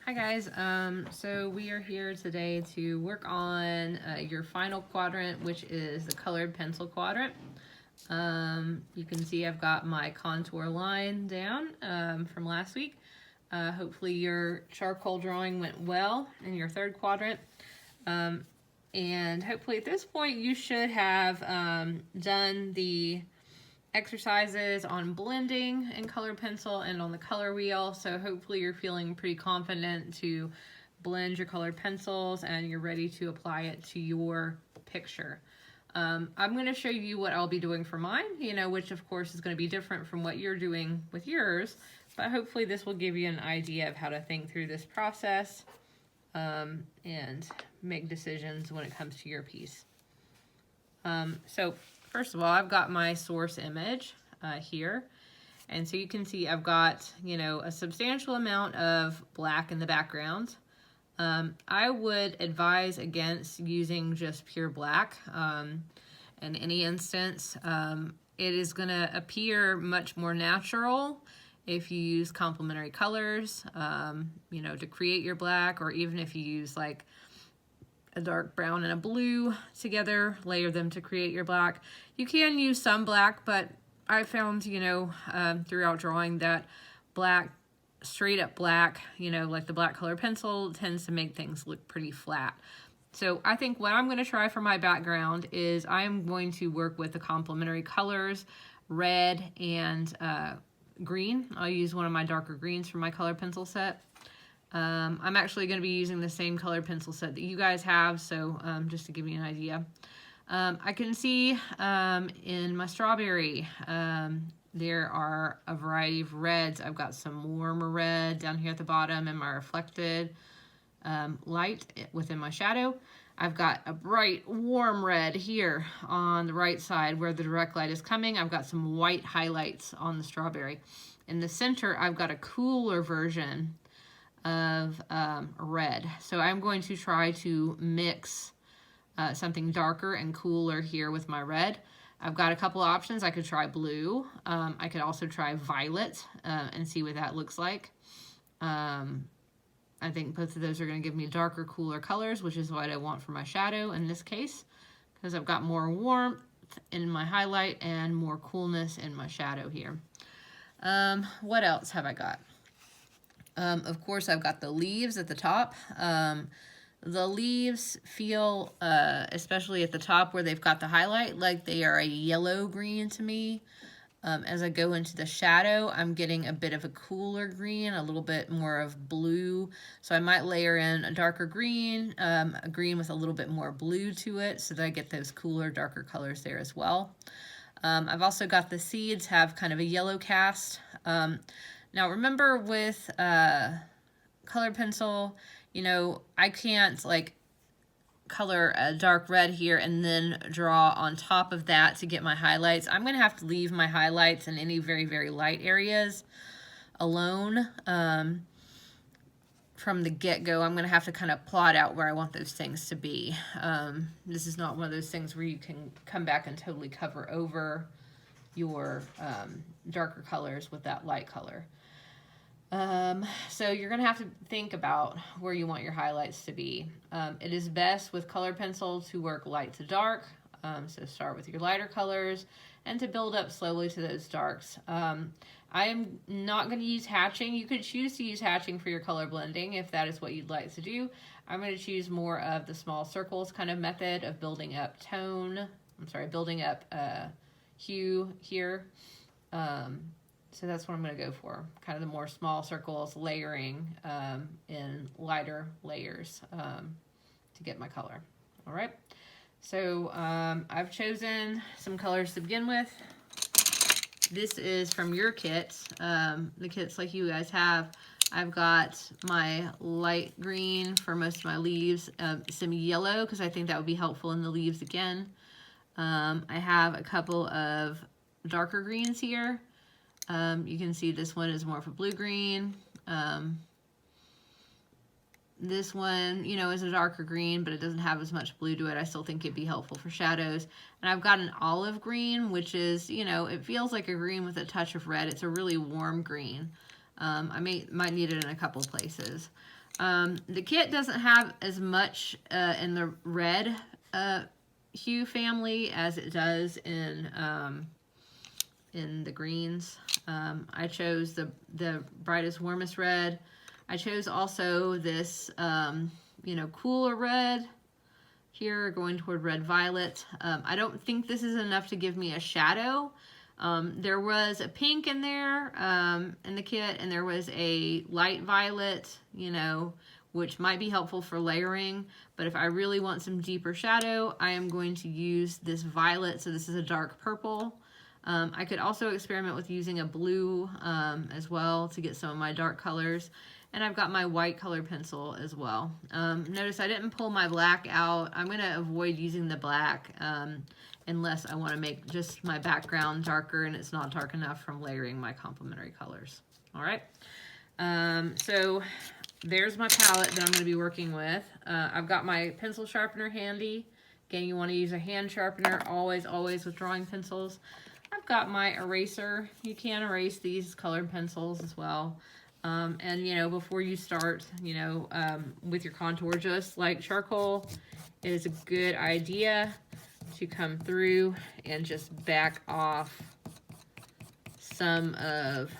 Hi guys, so we are here today to work on your final quadrant, which is the colored pencil quadrant. You can see I've got my contour line down from last week. Hopefully your charcoal drawing went well in your third quadrant. And hopefully at this point you should have done the exercises on blending in color pencil and on the color wheel, so hopefully you're feeling pretty confident to blend your colored pencils and you're ready to apply it to your picture. I'm going to show you what I'll be doing for mine, which of course is going to be different from what you're doing with yours, but hopefully this will give you an idea of how to think through this process and make decisions when it comes to your piece. So first of all, I've got my source image here. And so you can see I've got, a substantial amount of black in the background. I would advise against using just pure black in any instance. It is going to appear much more natural if you use complementary colors, to create your black, or even if you use like a dark brown and a blue together, layer them to create your black. You can use some black, but I found, throughout drawing that black, straight up black, like the black color pencil tends to make things look pretty flat. So I think what I'm going to try for my background is I'm going to work with the complementary colors, red and green. I'll use one of my darker greens for my color pencil set. I'm actually going to be using the same colored pencil set that you guys have, so just to give you an idea. I can see in my strawberry there are a variety of reds. I've got some warmer red down here at the bottom in my reflected light within my shadow. I've got a bright warm red here on the right side where the direct light is coming. I've got some white highlights on the strawberry. In the center, I've got a cooler version of red. So I'm going to try to mix something darker and cooler here with my red. I've got a couple of options. I could try blue. I could also try violet and see what that looks like. I think both of those are going to give me darker, cooler colors, which is what I want for my shadow in this case, because I've got more warmth in my highlight and more coolness in my shadow here. What else have I got? Of course, I've got the leaves at the top. The leaves feel, especially at the top where they've got the highlight, like they are a yellow-green to me. As I go into the shadow, I'm getting a bit of a cooler green, a little bit more of blue. So I might layer in a darker green, a green with a little bit more blue to it, so that I get those cooler, darker colors there as well. I've also got the seeds have kind of a yellow cast. Now remember with colored pencil, I can't like color a dark red here and then draw on top of that to get my highlights. I'm going to have to leave my highlights in any very, very light areas alone. From the get-go, I'm going to have to kind of plot out where I want those things to be. This is not one of those things where you can come back and totally cover over your darker colors with that light color. So you're going to have to think about where you want your highlights to be. It is best with colored pencil to work light to dark. So start with your lighter colors and to build up slowly to those darks. I am not going to use hatching. You could choose to use hatching for your color blending if that is what you'd like to do. I'm going to choose more of the small circles kind of method of building up building up hue here. So that's what I'm going to go for, kind of the more small circles, layering in lighter layers to get my color. All right, so I've chosen some colors to begin with. This is from your kit, the kits like you guys have. I've got my light green for most of my leaves, some yellow because I think that would be helpful in the leaves again. I have a couple of darker greens here. You can see this one is more of a blue-green. This one, is a darker green, but it doesn't have as much blue to it. I still think it'd be helpful for shadows. And I've got an olive green, which is, it feels like a green with a touch of red. It's a really warm green. I might need it in a couple places. The kit doesn't have as much in the red hue family as it does in the greens. I chose the brightest, warmest red. I chose also this, you know, cooler red here, going toward red violet. I don't think this is enough to give me a shadow. There was a pink in there in the kit, and there was a light violet, you know, which might be helpful for layering. But if I really want some deeper shadow, I am going to use this violet. So this is a dark purple. I could also experiment with using a blue as well to get some of my dark colors. And I've got my white color pencil as well. Notice I didn't pull my black out. I'm going to avoid using the black unless I want to make just my background darker and it's not dark enough from layering my complementary colors. All right. So there's my palette that I'm going to be working with. I've got my pencil sharpener handy. Again, you want to use a hand sharpener always with drawing pencils. I've got my eraser. You can erase these colored pencils as well. And, you know, before you start, you know, with your contour, just like charcoal, it is a good idea to come through and just back off some of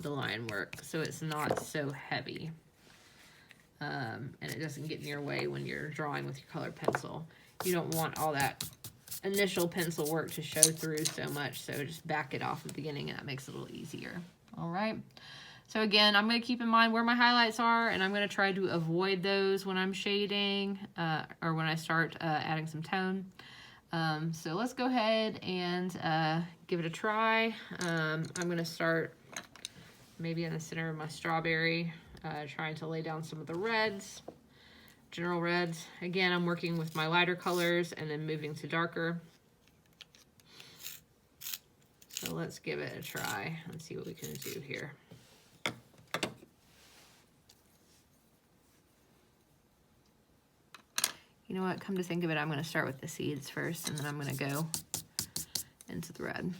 the line work so it's not so heavy. And it doesn't get in your way when you're drawing with your colored pencil. You don't want all that initial pencil work to show through so much, so just back it off at the beginning and that makes it a little easier. All right. So again, I'm going to keep in mind where my highlights are, and I'm going to try to avoid those when I'm shading or when I start adding some tone. So let's go ahead and give it a try. I'm going to start maybe in the center of my strawberry, trying to lay down some of the reds, general reds. Again, I'm working with my lighter colors and then moving to darker. So let's give it a try and see what we can do here. You know what, come to think of it, I'm going to start with the seeds first, and then I'm going to go into the red.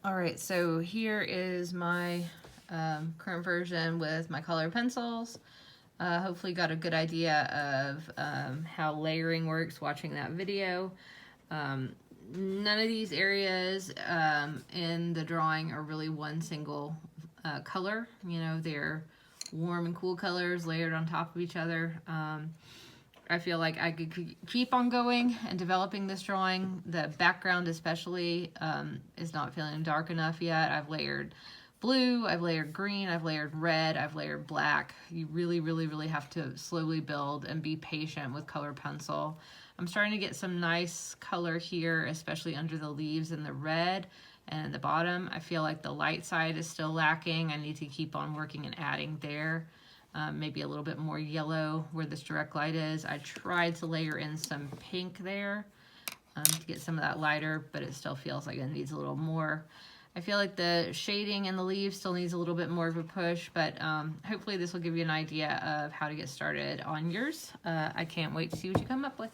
All right, so here is my current version with my colored pencils. Hopefully got a good idea of how layering works watching that video. None of these areas in the drawing are really one single color. You know, they're warm and cool colors layered on top of each other. I feel like I could keep on going and developing this drawing. The background especially is not feeling dark enough yet. I've layered blue, I've layered green, I've layered red, I've layered black. You really have to slowly build and be patient with colored pencil. I'm starting to get some nice color here, especially under the leaves and the red and the bottom. I feel like the light side is still lacking. I need to keep on working and adding there. Maybe a little bit more yellow where this direct light is. I tried to layer in some pink there to get some of that lighter, but it still feels like it needs a little more. I feel like the shading in the leaves still needs a little bit more of a push, but hopefully this will give you an idea of how to get started on yours. I can't wait to see what you come up with.